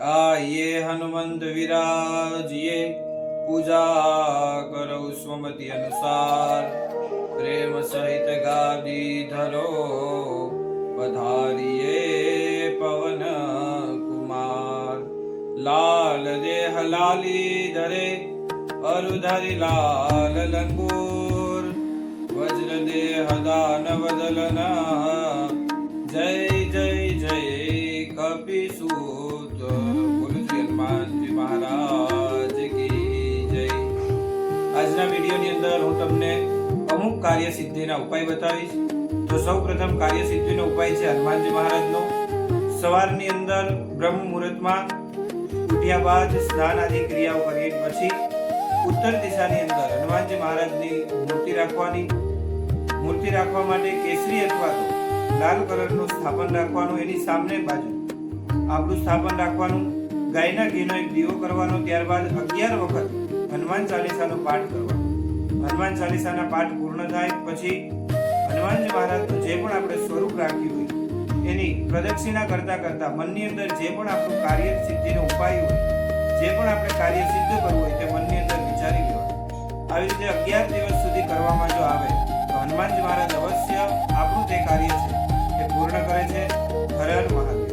आइए हनुमंत विराजिए, पूजा करो स्वमति अनुसार। प्रेम सहित गादी धरो, पधारिए पवन कुमार। लाल देह लाली धरे, अरुधरि लाल लंगूर। वज्र देह दानव दलना, जय जय जय कपिसूत। बोलो श्री हनुमानजी महाराज की जय। આજના વિડિયોની અંદર હું તમને અમુક કાર્ય સિદ્ધિના ઉપાય બતાવીશ। તો સૌપ્રથમ કાર્ય સિદ્ધિનો ઉપાય છે હનુમાનજી મહારાજનો। સવારની અંદર બ્રહ્મ મુહૂર્તમાં ઉઠ્યા બાદ સ્નાન આદિ ક્રિયાઓ કરી પછી ઉત્તર દિશાની અંદર હનુમાનજી મહારાજની મૂર્તિ રાખવાની। મૂર્તિ રાખવા માટે કેસરી અથવા તો લાલ કલરનું સ્થાપન રાખવાનું। એની સામે બાજુ આપણું સ્થાપન રાખવાનું। ગાયના ઘીનો એક દીવો કરવાનો। ત્યારબાદ 11 વખત હનુમાન ચાલીસાનો પાઠ કરવાનો। હનુમાન ચાલીસાના પાઠ પૂર્ણ થાય પછી હનુમાનજી મહારાજનું જે પણ આપણે સ્વરૂપ રાખ્યું હોય એની પ્રદક્ષિણા કરતા કરતા મનની અંદર જે પણ આપણું કાર્ય સિદ્ધિનો ઉપાય હોય, જે પણ આપણે કાર્ય સિદ્ધ કરવું હોય તે મનની અંદર વિચારી લેવાનું। આવી રીતે 11 દિવસ સુધી કરવામાં જો આવે તો હનુમાનજી મહારાજ અવશ્ય આપણું તે કાર્ય છે એ પૂર્ણ કરે છે। હર હર મહાદેવ।